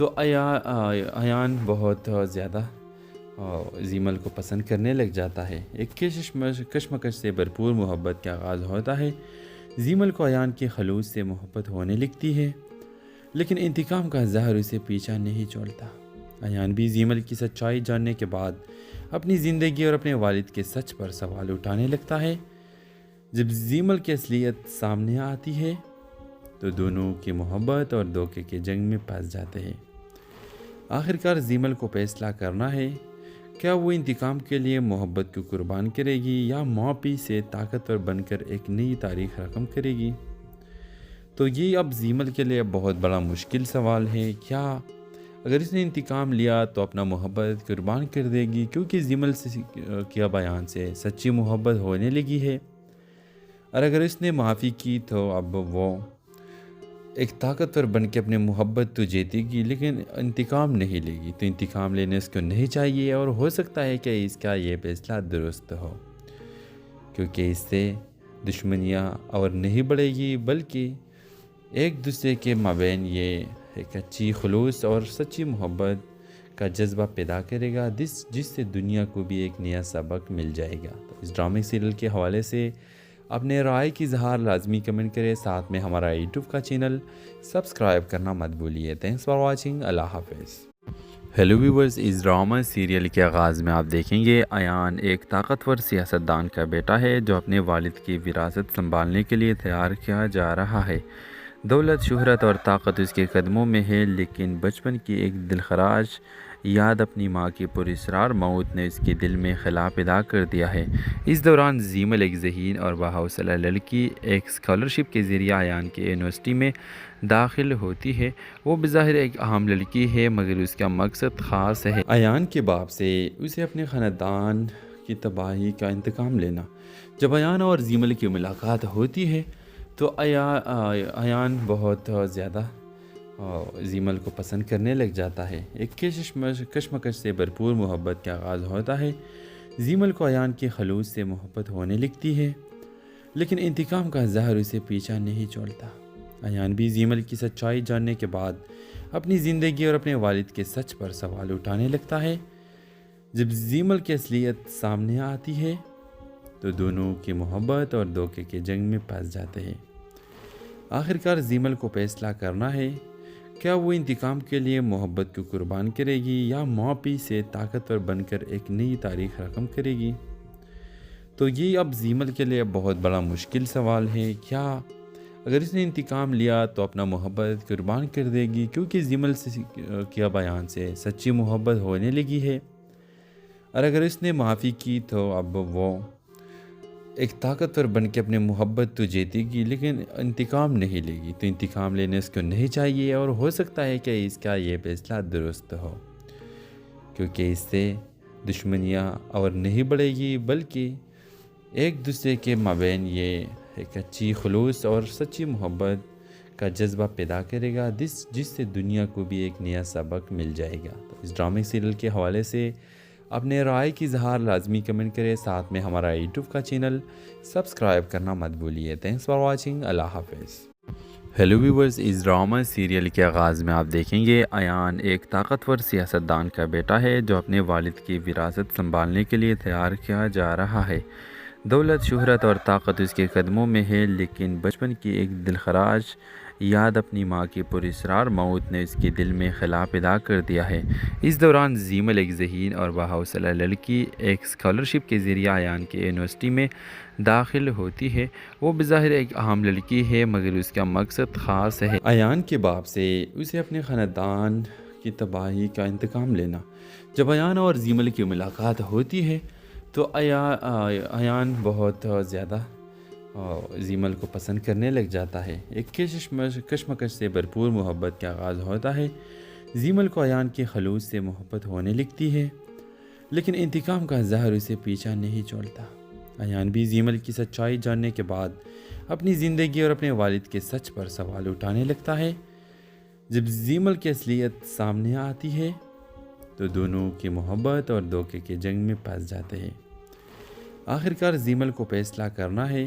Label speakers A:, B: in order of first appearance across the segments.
A: تو ایان بہت زیادہ زیمل کو پسند کرنے لگ جاتا ہے۔ ایک کشمکش سے بھرپور محبت کا آغاز ہوتا ہے۔ زیمل کو ایان کے خلوص سے محبت ہونے لگتی ہے، لیکن انتقام کا زہر اسے پیچھا نہیں چھوڑتا۔ ایان بھی زیمل کی سچائی جاننے کے بعد اپنی زندگی اور اپنے والد کے سچ پر سوال اٹھانے لگتا ہے۔ جب زیمل کی اصلیت سامنے آتی ہے تو دونوں کی محبت اور دھوکے کے جنگ میں پھنس جاتے ہیں۔ آخرکار زیمل کو فیصلہ کرنا ہے، کیا وہ انتقام کے لیے محبت کو قربان کرے گی یا معافی سے طاقتور بن کر ایک نئی تاریخ رقم کرے گی؟ تو یہ اب زیمل کے لیے بہت بڑا مشکل سوال ہے۔ کیا اگر اس نے انتقام لیا تو اپنا محبت قربان کر دے گی، کیونکہ زیمل کے بیان سے سچی محبت ہونے لگی ہے، اور اگر اس نے معافی کی تو اب وہ ایک طاقتور بن کے اپنے محبت تو جیتے گی لیکن انتقام نہیں لے گی۔ تو انتقام لینے اس کو نہیں چاہیے، اور ہو سکتا ہے کہ اس کا یہ فیصلہ درست ہو، کیونکہ اس سے دشمنیاں اور نہیں بڑھے گی بلکہ ایک دوسرے کے مابین یہ ایک اچھی خلوص اور سچی محبت کا جذبہ پیدا کرے گا، جس سے دنیا کو بھی ایک نیا سبق مل جائے گا۔ تو اس ڈرامے سیریل کے حوالے سے اپنے رائے کی اظہار لازمی کمنٹ کریں، ساتھ میں ہمارا یوٹیوب کا چینل سبسکرائب کرنا مت بھولیے۔ تھینکس فار واچنگ، اللہ حافظ۔ ہیلو ویورز، اس ڈرامہ سیریل کے آغاز میں آپ دیکھیں گے ایان ایک طاقتور سیاستدان کا بیٹا ہے جو اپنے والد کی وراثت سنبھالنے کے لیے تیار کیا جا رہا ہے۔ دولت، شہرت اور طاقت اس کے قدموں میں ہے، لیکن بچپن کی ایک دلخراش یاد اپنی ماں کی پراسرار موت نے اس کے دل میں خلا پیدا کر دیا ہے۔ اس دوران زیمل ایک ذہین اور باحوصلہ لڑکی ایک اسکالرشپ کے ذریعے ایان کے یونیورسٹی میں داخل ہوتی ہے۔ وہ بظاہر ایک عام لڑکی ہے مگر اس کا مقصد خاص ہے، ایان کے باپ سے اسے اپنے خاندان کی تباہی کا انتقام لینا۔ جب ایان اور زیمل کی ملاقات ہوتی ہے تو ایان بہت زیادہ زیمل کو پسند کرنے لگ جاتا ہے۔ ایک کشمکش سے بھرپور محبت کا آغاز ہوتا ہے۔ زیمل کو ایان کے خلوص سے محبت ہونے لگتی ہے، لیکن انتقام کا زہر اسے پیچھا نہیں چھوڑتا۔ ایان بھی زیمل کی سچائی جاننے کے بعد اپنی زندگی اور اپنے والد کے سچ پر سوال اٹھانے لگتا ہے۔ جب زیمل کی اصلیت سامنے آتی ہے تو دونوں کی محبت اور دھوکے کے جنگ میں پھنس جاتے ہیں۔ آخرکار زیمل کو فیصلہ کرنا ہے، کیا وہ انتقام کے لیے محبت کو قربان کرے گی یا معافی سے طاقتور بن کر ایک نئی تاریخ رقم کرے گی؟ تو یہ اب زیمل کے لیے بہت بڑا مشکل سوال ہے۔ کیا اگر اس نے انتقام لیا تو اپنا محبت قربان کر دے گی، کیونکہ زیمل کے بیان سے سچی محبت ہونے لگی ہے، اور اگر اس نے معافی کی تو اب وہ ایک طاقتور بن کے اپنے محبت تو جیتے گی لیکن انتقام نہیں لے گی۔ تو انتقام لینے اس کو نہیں چاہیے، اور ہو سکتا ہے کہ اس کا یہ فیصلہ درست ہو، کیونکہ اس سے دشمنیاں اور نہیں بڑھے گی بلکہ ایک دوسرے کے مابین یہ ایک اچھی خلوص اور سچی محبت کا جذبہ پیدا کرے گا، جس سے دنیا کو بھی ایک نیا سبق مل جائے گا۔ تو اس ڈرامے سیریل کے حوالے سے اپنے رائے کی اظہار لازمی کمنٹ کریں، ساتھ میں ہمارا یوٹیوب کا چینل سبسکرائب کرنا مت بھولیے۔ تھینکس فار واچنگ، اللہ حافظ۔ ہیلو ویورز، اس ڈرامہ سیریل کے آغاز میں آپ دیکھیں گے ایان ایک طاقتور سیاستدان کا بیٹا ہے جو اپنے والد کی وراثت سنبھالنے کے لیے تیار کیا جا رہا ہے۔ دولت، شہرت اور طاقت اس کے قدموں میں ہے، لیکن بچپن کی ایک دلخراش یاد اپنی ماں کی پراسرار موت نے اس کے دل میں خلا پیدا کر دیا ہے۔ اس دوران زیمل ایک ذہین اور باحوصلہ لڑکی ایک اسکالرشپ کے ذریعے ایان کے یونیورسٹی میں داخل ہوتی ہے۔ وہ بظاہر ایک عام لڑکی ہے مگر اس کا مقصد خاص ہے، ایان کے باپ سے اسے اپنے خاندان کی تباہی کا انتقام لینا۔ جب ایان اور زیمل کی ملاقات ہوتی ہے تو ایان بہت زیادہ زیمل کو پسند کرنے لگ جاتا ہے۔ ایک کشمکش سے بھرپور محبت کا آغاز ہوتا ہے۔ زیمل کو ایان کے خلوص سے محبت ہونے لگتی ہے، لیکن انتقام کا زہر اسے پیچھا نہیں چھوڑتا۔ ایان بھی زیمل کی سچائی جاننے کے بعد اپنی زندگی اور اپنے والد کے سچ پر سوال اٹھانے لگتا ہے۔ جب زیمل کی اصلیت سامنے آتی ہے تو دونوں کی محبت اور دھوکے کے جنگ میں پھنس جاتے ہیں۔ آخرکار زیمل کو فیصلہ کرنا ہے،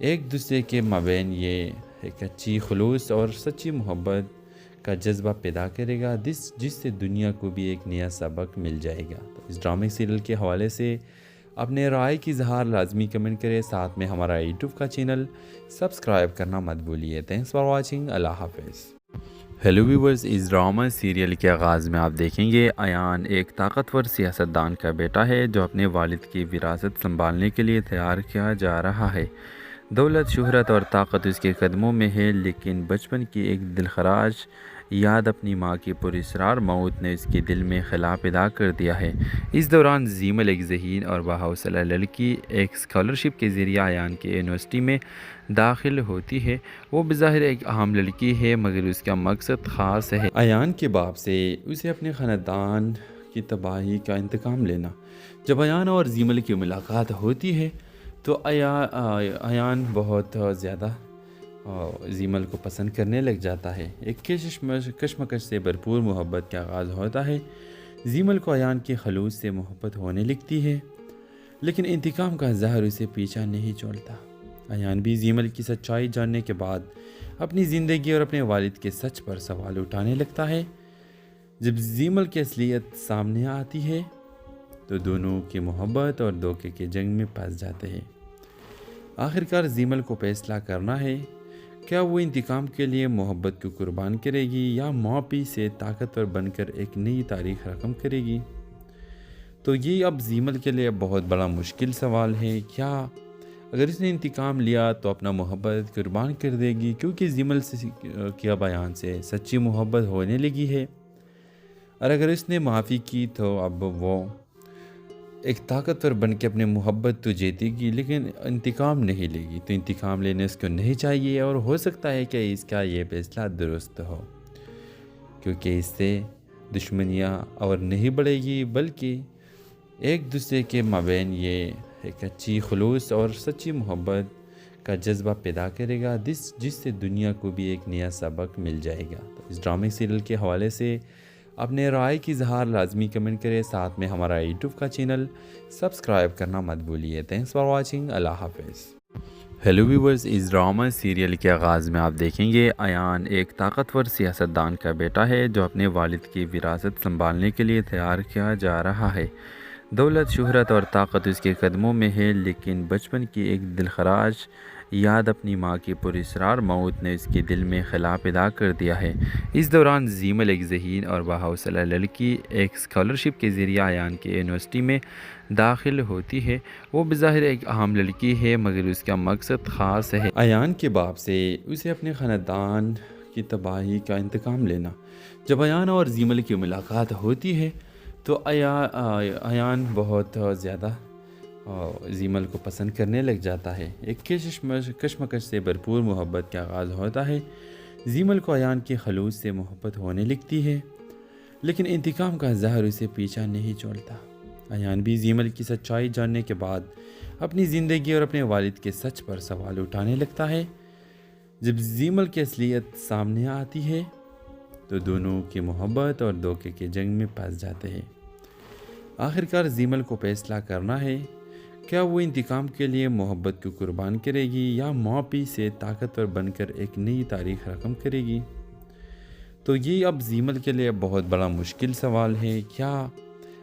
A: ایک دوسرے کے مابین یہ ایک اچھی خلوص اور سچی محبت کا جذبہ پیدا کرے گا جس سے دنیا کو بھی ایک نیا سبق مل جائے گا۔ تو اس ڈرامے سیریل کے حوالے سے اپنے رائے کی اظہار لازمی کمنٹ کریں، ساتھ میں ہمارا یوٹیوب کا چینل سبسکرائب کرنا مت بھولیے۔ تھینکس فار واچنگ، اللہ حافظ۔ ہیلو ویورز، اس ڈرامہ سیریل کے آغاز میں آپ دیکھیں گے ایان ایک طاقتور سیاستدان کا بیٹا ہے جو اپنے والد کی وراثت سنبھالنے کے لیے تیار کیا جا رہا ہے۔ دولت، شہرت اور طاقت اس کے قدموں میں ہے، لیکن بچپن کی ایک دلخراش یاد اپنی ماں کی پراسرار موت نے اس کے دل میں خلا پیدا کر دیا ہے۔ اس دوران زیمل، ایک ذہین اور باحوصلہ لڑکی، ایک اسکالرشپ کے ذریعے ایان کے یونیورسٹی میں داخل ہوتی ہے۔ وہ بظاہر ایک عام لڑکی ہے مگر اس کا مقصد خاص ہے، ایان کے باپ سے اسے اپنے خاندان کی تباہی کا انتقام لینا۔ جب ایان اور زیمل کی ملاقات ہوتی ہے تو ایان بہت زیادہ زیمل کو پسند کرنے لگ جاتا ہے۔ ایک کشمکش سے بھرپور محبت کا آغاز ہوتا ہے۔ زیمل کو ایان کے خلوص سے محبت ہونے لگتی ہے، لیکن انتقام کا زہر اسے پیچھا نہیں چھوڑتا۔ ایان بھی زیمل کی سچائی جاننے کے بعد اپنی زندگی اور اپنے والد کے سچ پر سوال اٹھانے لگتا ہے۔ جب زیمل کی اصلیت سامنے آتی ہے تو دونوں کی محبت اور دھوکے کے جنگ میں پھنس جاتے ہیں۔ آخرکار زیمل کو فیصلہ کرنا ہے، کیا وہ انتقام کے لیے محبت کو قربان کرے گی یا معافی سے طاقتور بن کر ایک نئی تاریخ رقم کرے گی؟ تو یہ اب زیمل کے لیے بہت بڑا مشکل سوال ہے۔ کیا اگر اس نے انتقام لیا تو اپنا محبت قربان کر دے گی، کیونکہ زیمل کی اب ایان سے سچی محبت ہونے لگی ہے، اور اگر اس نے معافی کی تو اب وہ ایک طاقتور بن کے اپنے محبت تو جیتے گی لیکن انتقام نہیں لے گی۔ تو انتقام لینے اس کو نہیں چاہیے، اور ہو سکتا ہے کہ اس کا یہ فیصلہ درست ہو، کیونکہ اس سے دشمنیاں اور نہیں بڑھے گی بلکہ ایک دوسرے کے مابین یہ ایک اچھی خلوص اور سچی محبت کا جذبہ پیدا کرے گا جس سے دنیا کو بھی ایک نیا سبق مل جائے گا۔ تو اس ڈرامے سیریل کے حوالے سے اپنے رائے کی اظہار لازمی کمنٹ کریں، ساتھ میں ہمارا یوٹیوب کا چینل سبسکرائب کرنا مت بھولیے۔ تھینکس فار واچنگ، اللہ حافظ۔ ہیلو ویورز، اس ڈرامہ سیریل کے آغاز میں آپ دیکھیں گے ایان ایک طاقتور سیاستدان کا بیٹا ہے جو اپنے والد کی وراثت سنبھالنے کے لیے تیار کیا جا رہا ہے۔ دولت، شہرت اور طاقت اس کے قدموں میں ہے، لیکن بچپن کی ایک دلخراش یاد اپنی ماں کی پراسرار موت نے اس کے دل میں خلا پیدا کر دیا ہے۔ اس دوران زیمل، ایک ذہین اور باحوصلہ لڑکی، ایک اسکالرشپ کے ذریعے ایان کے یونیورسٹی میں داخل ہوتی ہے۔ وہ بظاہر ایک عام لڑکی ہے مگر اس کا مقصد خاص ہے، ایان کے باپ سے اسے اپنے خاندان کی تباہی کا انتقام لینا۔ جب ایان اور زیمل کی ملاقات ہوتی ہے تو ایان بہت زیادہ زیمل کو پسند کرنے لگ جاتا ہے۔ ایک کشمکش سے بھرپور محبت کا آغاز ہوتا ہے۔ زیمل کو ایان کے خلوص سے محبت ہونے لگتی ہے، لیکن انتقام کا زہر اسے پیچھا نہیں چھوڑتا۔ ایان بھی زیمل کی سچائی جاننے کے بعد اپنی زندگی اور اپنے والد کے سچ پر سوال اٹھانے لگتا ہے۔ جب زیمل کی اصلیت سامنے آتی ہے تو دونوں کی محبت اور دھوکے کے جنگ میں پھنس جاتے ہیں۔ آخرکار زیمل کو فیصلہ کرنا ہے، کیا وہ انتقام کے لیے محبت کو قربان کرے گی یا معافی سے طاقتور بن کر ایک نئی تاریخ رقم کرے گی؟ تو یہ اب زیمل کے لیے بہت بڑا مشکل سوال ہے۔ کیا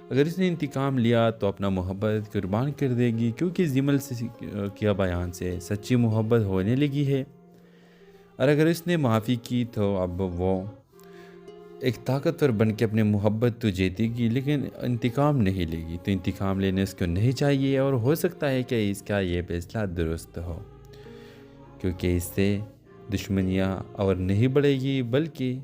A: اگر اس نے انتقام لیا تو اپنا محبت قربان کر دے گی، کیونکہ زیمل کی اب ایان سے سچی محبت ہونے لگی ہے، اور اگر اس نے معافی کی تو اب وہ ایک طاقتور بن کے اپنے محبت تو جیتے گی لیکن انتقام نہیں لے گی۔ تو انتقام لینے اس کو نہیں چاہیے، اور ہو سکتا ہے کہ اس کا یہ فیصلہ درست ہو، کیونکہ اس سے دشمنیاں اور نہیں بڑھے گی بلکہ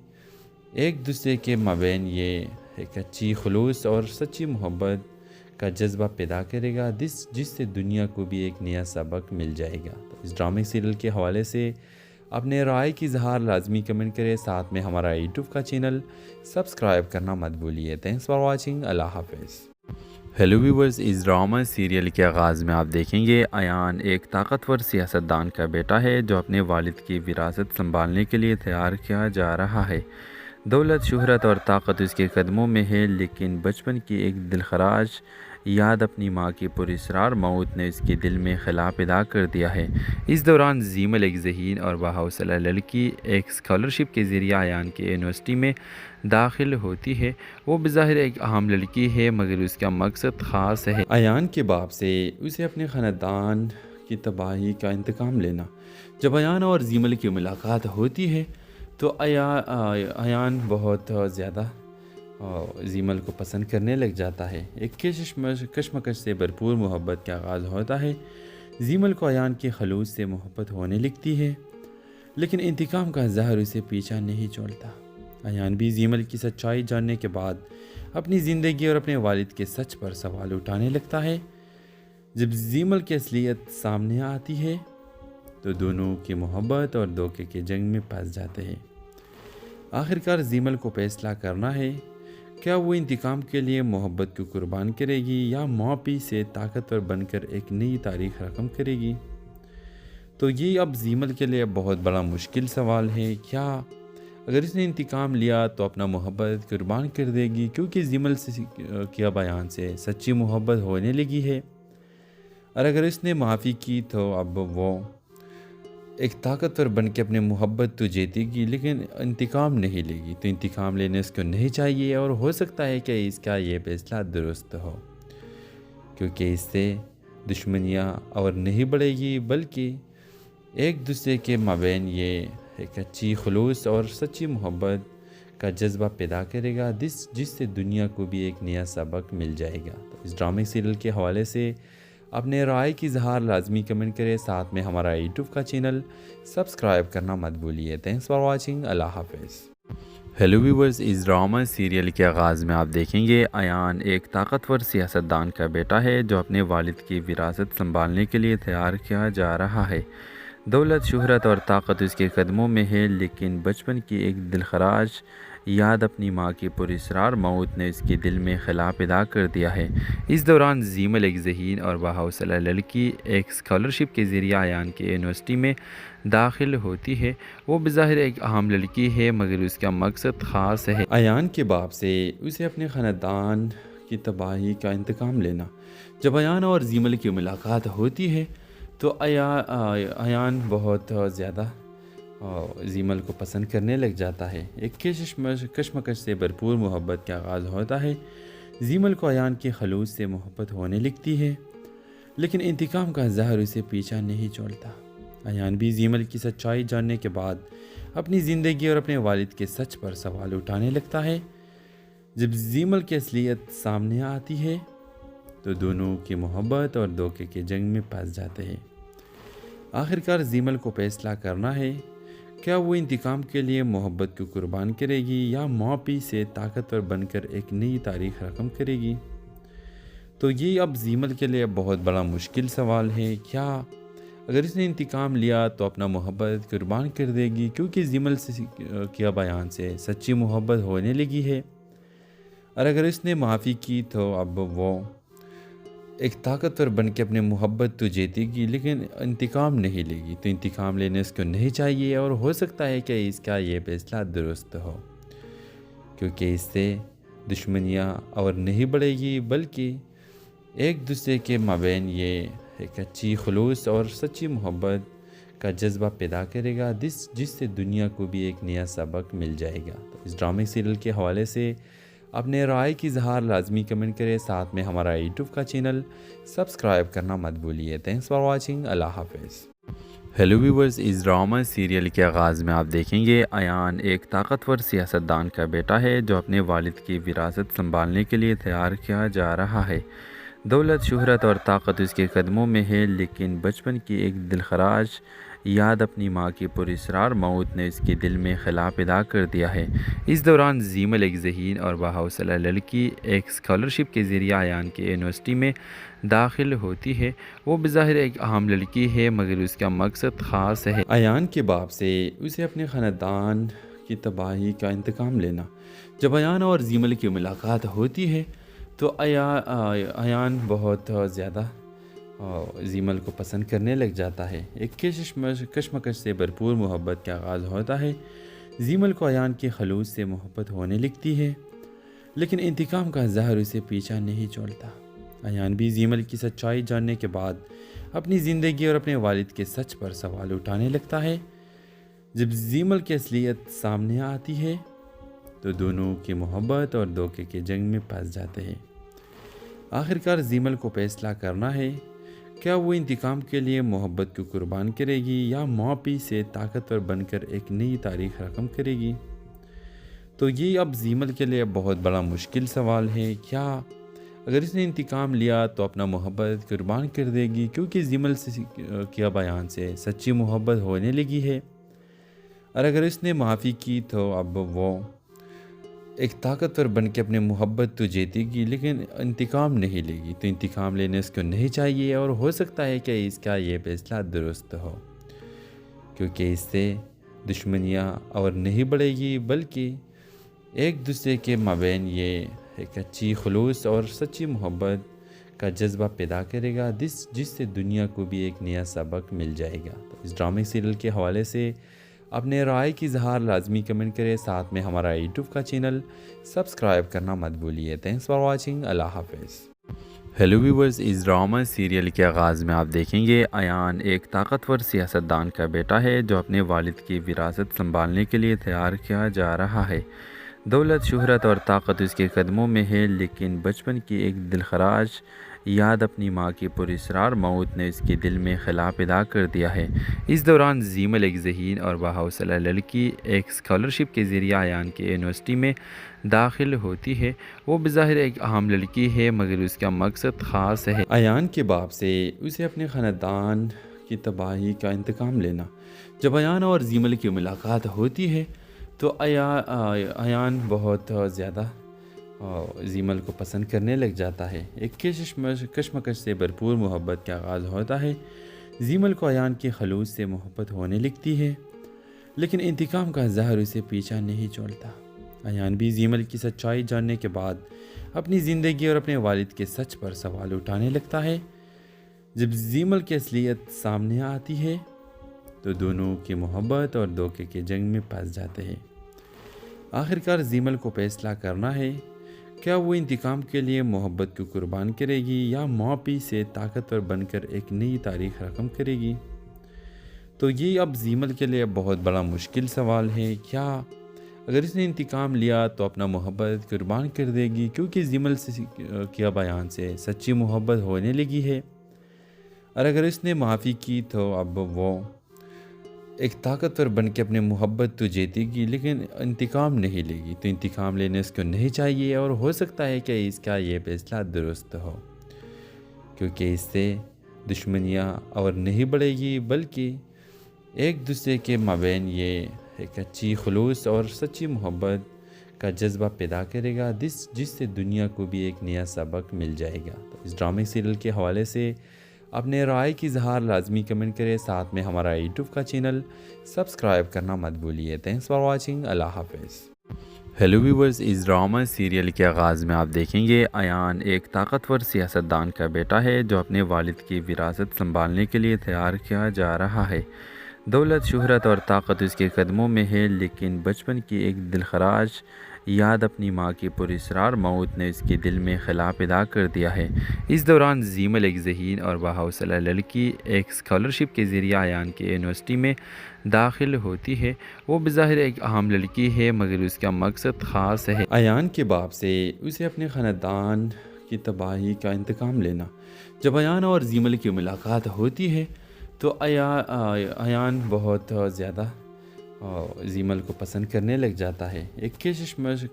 A: ایک دوسرے کے مابین یہ ایک اچھی خلوص اور سچی محبت کا جذبہ پیدا کرے گا جس سے دنیا کو بھی ایک نیا سبق مل جائے گا۔ تو اس ڈرامے سیریل کے حوالے سے اپنے رائے کی اظہار لازمی کمنٹ کریں، ساتھ میں ہمارا یوٹیوب کا چینل سبسکرائب کرنا مت بھولیے۔ تھینکس فار واچنگ، اللہ حافظ۔ ہیلو ویورز، اس ڈرامہ سیریل کے آغاز میں آپ دیکھیں گے ایان ایک طاقتور سیاستدان کا بیٹا ہے جو اپنے والد کی وراثت سنبھالنے کے لیے تیار کیا جا رہا ہے۔ دولت، شہرت اور طاقت اس کے قدموں میں ہے، لیکن بچپن کی ایک دلخراش یاد اپنی ماں کی پراسرار موت نے اس کے دل میں خلا پیدا کر دیا ہے۔ اس دوران زیمل ایک ذہین اور باحوصلہ لڑکی ایک اسکالرشپ کے ذریعے ایان کی یونیورسٹی میں داخل ہوتی ہے۔ وہ بظاہر ایک عام لڑکی ہے مگر اس کا مقصد خاص ہے۔ ایان کے باپ سے اسے اپنے خاندان کی تباہی کا انتقام لینا۔ جب ایان اور زیمل کی ملاقات ہوتی ہے تو ایان بہت زیادہ زیمل کو پسند کرنے لگ جاتا ہے۔ ایک کشمکش سے بھرپور محبت کا آغاز ہوتا ہے۔ زیمل کو ایان کے خلوص سے محبت ہونے لگتی ہے لیکن انتقام کا زہر اسے پیچھا نہیں چھوڑتا۔ ایان بھی زیمل کی سچائی جاننے کے بعد اپنی زندگی اور اپنے والد کے سچ پر سوال اٹھانے لگتا ہے۔ جب زیمل کی اصلیت سامنے آتی ہے تو دونوں کی محبت اور دھوکے کے جنگ میں پھنس جاتے ہیں۔ آخرکار زیمل کو فیصلہ کرنا ہے کیا وہ انتقام کے لیے محبت کو قربان کرے گی یا معافی سے طاقتور بن کر ایک نئی تاریخ رقم کرے گی۔ تو یہ اب زیمل کے لیے بہت بڑا مشکل سوال ہے۔ کیا اگر اس نے انتقام لیا تو اپنا محبت قربان کر دے گی کیونکہ زیمل سے کیا بیان سے سچی محبت ہونے لگی ہے، اور اگر اس نے معافی کی تو اب وہ ایک طاقتور بن کے اپنے محبت تو جیتے گی لیکن انتقام نہیں لے گی۔ تو انتقام لینے اس کو نہیں چاہیے اور ہو سکتا ہے کہ اس کا یہ فیصلہ درست ہو کیونکہ اس سے دشمنیاں اور نہیں بڑھے گی بلکہ ایک دوسرے کے مابین یہ ایک اچھی خلوص اور سچی محبت کا جذبہ پیدا کرے گا جس سے دنیا کو بھی ایک نیا سبق مل جائے گا۔ تو اس ڈرامے سیریل کے حوالے سے اپنے رائے کی اظہار لازمی کمنٹ کریں، ساتھ میں ہمارا یوٹیوب کا چینل سبسکرائب کرنا مت بھولیے۔ تھینکس فار واچنگ، اللہ حافظ۔ ہیلو ویورز، اس ڈرامہ سیریل کے آغاز میں آپ دیکھیں گے ایان ایک طاقتور سیاستدان کا بیٹا ہے جو اپنے والد کی وراثت سنبھالنے کے لیے تیار کیا جا رہا ہے۔ دولت، شہرت اور طاقت اس کے قدموں میں ہے لیکن بچپن کی ایک دلخراش یاد اپنی ماں کی پراسرار موت نے اس کے دل میں خلا پیدا کر دیا ہے۔ اس دوران زیمل ایک ذہین اور باحوصلہ لڑکی ایک اسکالرشپ کے ذریعے ایان کی یونیورسٹی میں داخل ہوتی ہے۔ وہ بظاہر ایک عام لڑکی ہے مگر اس کا مقصد خاص ہے۔ ایان کے باپ سے اسے اپنے خاندان کی تباہی کا انتقام لینا۔ جب ایان اور زیمل کی ملاقات ہوتی ہے تو ایان بہت زیادہ زیمل کو پسند کرنے لگ جاتا ہے۔ ایک کشمکش سے بھرپور محبت کا آغاز ہوتا ہے۔ زیمل کو ایان کے خلوص سے محبت ہونے لگتی ہے لیکن انتقام کا زہر اسے پیچھا نہیں چھوڑتا۔ ایان بھی زیمل کی سچائی جاننے کے بعد اپنی زندگی اور اپنے والد کے سچ پر سوال اٹھانے لگتا ہے۔ جب زیمل کی اصلیت سامنے آتی ہے تو دونوں کی محبت اور دھوکے کے جنگ میں پھنس جاتے ہیں۔ آخرکار زیمل کو فیصلہ کرنا ہے کیا وہ انتقام کے لیے محبت کو قربان کرے گی یا معافی سے طاقتور بن کر ایک نئی تاریخ رقم کرے گی۔ تو یہ اب زیمل کے لیے بہت بڑا مشکل سوال ہے۔ کیا اگر اس نے انتقام لیا تو اپنا محبت قربان کر دے گی کیونکہ زیمل سے کیا بیان سے سچی محبت ہونے لگی ہے، اور اگر اس نے معافی کی تو اب وہ ایک طاقتور بن کے اپنے محبت تو جیتے گی لیکن انتقام نہیں لے گی۔ تو انتقام لینے اس کو نہیں چاہیے اور ہو سکتا ہے کہ اس کا یہ فیصلہ درست ہو کیونکہ اس سے دشمنیاں اور نہیں بڑھے گی بلکہ ایک دوسرے کے مابین یہ ایک اچھی خلوص اور سچی محبت کا جذبہ پیدا کرے گا جس سے دنیا کو بھی ایک نیا سبق مل جائے گا۔ تو اس ڈرامے سیریل کے حوالے سے اپنے رائے کی اظہار لازمی کمنٹ کریں، ساتھ میں ہمارا یوٹیوب کا چینل سبسکرائب کرنا مت بھولیے۔ تھینکس فار واچنگ، اللہ حافظ۔ ہیلو ویورز، اس ڈرامہ سیریل کے آغاز میں آپ دیکھیں گے ایان ایک طاقتور سیاستدان کا بیٹا ہے جو اپنے والد کی وراثت سنبھالنے کے لیے تیار کیا جا رہا ہے۔ دولت، شہرت اور طاقت اس کے قدموں میں ہے لیکن بچپن کی ایک دلخراش یاد اپنی ماں کی پراسرار موت نے اس کے دل میں خلا پیدا کر دیا ہے۔ اس دوران زیمل ایک ذہین اور باحوصلہ لڑکی ایک اسکالرشپ کے ذریعے ایان کی یونیورسٹی میں داخل ہوتی ہے۔ وہ بظاہر ایک عام لڑکی ہے مگر اس کا مقصد خاص ہے۔ ایان کے باپ سے اسے اپنے خاندان کی تباہی کا انتقام لینا۔ جب ایان اور زیمل کی ملاقات ہوتی ہے تو ایان بہت زیادہ زیمل کو پسند کرنے لگ جاتا ہے۔ ایک کشمکش سے بھرپور محبت کا آغاز ہوتا ہے۔ زیمل کو ایان کے خلوص سے محبت ہونے لگتی ہے لیکن انتقام کا زہر اسے پیچھا نہیں چھوڑتا۔ ایان بھی زیمل کی سچائی جاننے کے بعد اپنی زندگی اور اپنے والد کے سچ پر سوال اٹھانے لگتا ہے۔ جب زیمل کی اصلیت سامنے آتی ہے تو دونوں کی محبت اور دھوکے کے جنگ میں پھنس جاتے ہیں۔ آخرکار زیمل کو فیصلہ کرنا ہے کیا وہ انتقام کے لیے محبت کو قربان کرے گی یا معافی سے طاقتور بن کر ایک نئی تاریخ رقم کرے گی۔ تو یہ اب زیمل کے لیے بہت بڑا مشکل سوال ہے، کیا اگر اس نے انتقام لیا تو اپنا محبت قربان کر دے گی، کیونکہ زیمل سے کیا بیان سے سچی محبت ہونے لگی ہے، اور اگر اس نے معافی کی تو اب وہ ایک طاقتور بن کے اپنے محبت تو جیتے گی لیکن انتقام نہیں لے گی۔ تو انتقام لینے اس کو نہیں چاہیے، اور ہو سکتا ہے کہ اس کا یہ فیصلہ درست ہو، کیونکہ اس سے دشمنیاں اور نہیں بڑھے گی بلکہ ایک دوسرے کے مابین یہ ایک اچھی خلوص اور سچی محبت کا جذبہ پیدا کرے گا، جس سے دنیا کو بھی ایک نیا سبق مل جائے گا۔ تو اس ڈرامے سیریل کے حوالے سے اپنے رائے کی اظہار لازمی کمنٹ کریں، ساتھ میں ہمارا یوٹیوب کا چینل سبسکرائب کرنا مت بھولیے۔ تھینکس فار واچنگ، اللہ حافظ۔ ہیلو ویورز، اس ڈرامہ سیریل کے آغاز میں آپ دیکھیں گے ایان ایک طاقتور سیاستدان کا بیٹا ہے جو اپنے والد کی وراثت سنبھالنے کے لیے تیار کیا جا رہا ہے۔ دولت، شہرت اور طاقت اس کے قدموں میں ہے، لیکن بچپن کی ایک دلخراش یاد اپنی ماں کی پراسرار موت نے اس کے دل میں خلا پیدا کر دیا ہے۔ اس دوران زیمل ایک ذہین اور باحوصلہ لڑکی ایک اسکالرشپ کے ذریعے ایان کی یونیورسٹی میں داخل ہوتی ہے۔ وہ بظاہر ایک عام لڑکی ہے مگر اس کا مقصد خاص ہے، ایان کے باپ سے اسے اپنے خاندان کی تباہی کا انتقام لینا۔ جب ایان اور زیمل کی ملاقات ہوتی ہے تو ایان بہت زیادہ زیمل کو پسند کرنے لگ جاتا ہے۔ ایک کشمکش سے بھرپور محبت کا آغاز ہوتا ہے۔ زیمل کو ایان کے خلوص سے محبت ہونے لگتی ہے، لیکن انتقام کا زہر اسے پیچھا نہیں چھوڑتا۔ ایان بھی زیمل کی سچائی جاننے کے بعد اپنی زندگی اور اپنے والد کے سچ پر سوال اٹھانے لگتا ہے۔ جب زیمل کی اصلیت سامنے آتی ہے تو دونوں کی محبت اور دھوکے کے جنگ میں پھنس جاتے ہیں۔ آخرکار زیمل کو فیصلہ کرنا ہے کیا وہ انتقام کے لیے محبت کو قربان کرے گی یا معافی سے طاقتور بن کر ایک نئی تاریخ رقم کرے گی۔ تو یہ اب زیمل کے لیے بہت بڑا مشکل سوال ہے، کیا اگر اس نے انتقام لیا تو اپنا محبت قربان کر دے گی، کیونکہ زیمل سے کیا بیان سے سچی محبت ہونے لگی ہے، اور اگر اس نے معافی کی تو اب وہ ایک طاقتور بن کے اپنے محبت تو جیتے گی لیکن انتقام نہیں لے گی۔ تو انتقام لینے اس کو نہیں چاہیے، اور ہو سکتا ہے کہ اس کا یہ فیصلہ درست ہو، کیونکہ اس سے دشمنیاں اور نہیں بڑھے گی بلکہ ایک دوسرے کے مابین یہ ایک اچھی خلوص اور سچی محبت کا جذبہ پیدا کرے گا، جس سے دنیا کو بھی ایک نیا سبق مل جائے گا۔ تو اس ڈرامے سیریل کے حوالے سے اپنے رائے کی اظہار لازمی کمنٹ کریں، ساتھ میں ہمارا یوٹیوب کا چینل سبسکرائب کرنا مت بھولیے۔ تھینکس فار واچنگ، اللہ حافظ۔ ہیلو ویورز، اس ڈرامہ سیریل کے آغاز میں آپ دیکھیں گے ایان ایک طاقتور سیاستدان کا بیٹا ہے جو اپنے والد کی وراثت سنبھالنے کے لیے تیار کیا جا رہا ہے۔ دولت، شہرت اور طاقت اس کے قدموں میں ہے، لیکن بچپن کی ایک دلخراش یاد اپنی ماں کی پراسرار موت نے اس کے دل میں خلا پیدا کر دیا ہے۔ اس دوران زیمل ایک ذہین اور باحوصلہ لڑکی ایک اسکالرشپ کے ذریعے ایان کی یونیورسٹی میں داخل ہوتی ہے۔ وہ بظاہر ایک عام لڑکی ہے مگر اس کا مقصد خاص ہے، ایان کے باپ سے اسے اپنے خاندان کی تباہی کا انتقام لینا۔ جب ایان اور زیمل کی ملاقات ہوتی ہے تو ایان بہت زیادہ زیمل کو پسند کرنے لگ جاتا ہے۔ ایک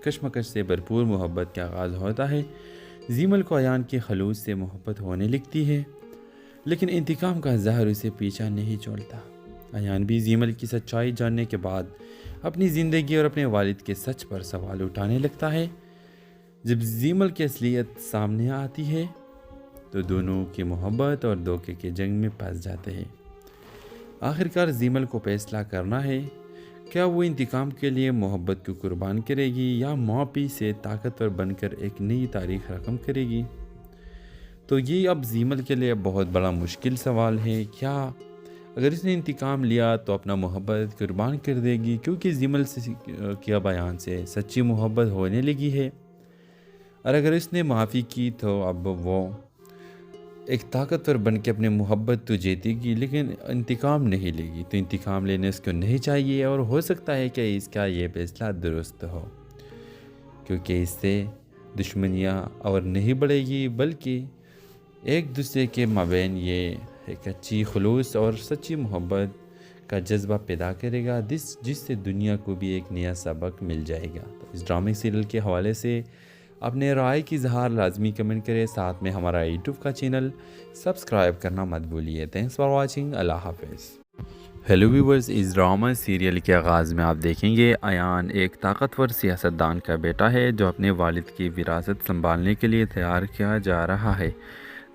A: کشمکش سے بھرپور محبت کا آغاز ہوتا ہے۔ زیمل کو ایان کے خلوص سے محبت ہونے لگتی ہے، لیکن انتقام کا زہر اسے پیچھا نہیں چھوڑتا۔ ایان بھی زیمل کی سچائی جاننے کے بعد اپنی زندگی اور اپنے والد کے سچ پر سوال اٹھانے لگتا ہے۔ جب زیمل کی اصلیت سامنے آتی ہے تو دونوں کی محبت اور دھوکے کے جنگ میں پھنس جاتے ہیں۔ آخرکار زیمل کو فیصلہ کرنا ہے کیا وہ انتقام کے لیے محبت کو قربان کرے گی یا معافی سے طاقتور بن کر ایک نئی تاریخ رقم کرے گی۔ تو یہ اب زیمل کے لیے بہت بڑا مشکل سوال ہے، کیا اگر اس نے انتقام لیا تو اپنا محبت قربان کر دے گی، کیونکہ زیمل سے کیا بیان سے سچی محبت ہونے لگی ہے، اور اگر اس نے معافی کی تو اب وہ ایک طاقتور بن کے اپنے محبت تو جیتے گی لیکن انتقام نہیں لے گی، تو انتقام لینے اس کو نہیں چاہیے، اور ہو سکتا ہے کہ اس کا یہ فیصلہ درست ہو، کیونکہ اس سے دشمنیاں اور نہیں بڑھے گی بلکہ ایک دوسرے کے مابین یہ ایک اچھی خلوص اور سچی محبت کا جذبہ پیدا کرے گا، جس سے دنیا کو بھی ایک نیا سبق مل جائے گا۔ تو اس ڈرامے سیریل کے حوالے سے اپنے رائے کی اظہار لازمی کمنٹ کریں، ساتھ میں ہمارا یوٹیوب کا چینل سبسکرائب کرنا مت بھولیے۔ تھینکس فار واچنگ، اللہ حافظ۔ ہیلو ویورز، اس ڈرامہ سیریل کے آغاز میں آپ دیکھیں گے ایان ایک طاقتور سیاستدان کا بیٹا ہے جو اپنے والد کی وراثت سنبھالنے کے لیے تیار کیا جا رہا ہے۔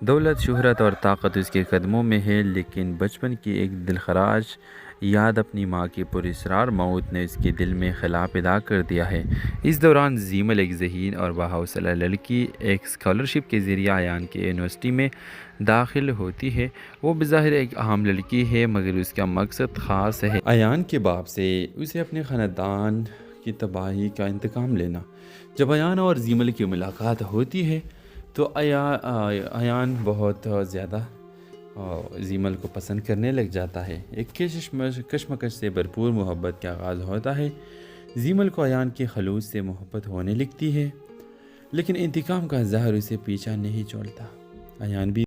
A: دولت، شہرت اور طاقت اس کے قدموں میں ہے، لیکن بچپن کی ایک دلخراش یاد اپنی ماں کی پراسرار موت نے اس کے دل میں خلا پیدا کر دیا ہے۔ اس دوران زیمل، ایک ذہین اور باحوصلہ لڑکی، ایک اسکالرشپ کے ذریعے ایان کی یونیورسٹی میں داخل ہوتی ہے۔ وہ بظاہر ایک عام لڑکی ہے مگر اس کا مقصد خاص ہے، ایان کے باپ سے اسے اپنے خاندان کی تباہی کا انتقام لینا۔ جب ایان اور زیمل کی ملاقات ہوتی ہے تو ایان بہت زیادہ زیمل کو پسند کرنے لگ جاتا ہے۔ ایک کشمکش سے بھرپور محبت کا آغاز ہوتا ہے۔ زیمل کو ایان کے خلوص سے محبت ہونے لگتی ہے، لیکن انتقام کا زہر اسے پیچھا نہیں چھوڑتا۔ ایان بھی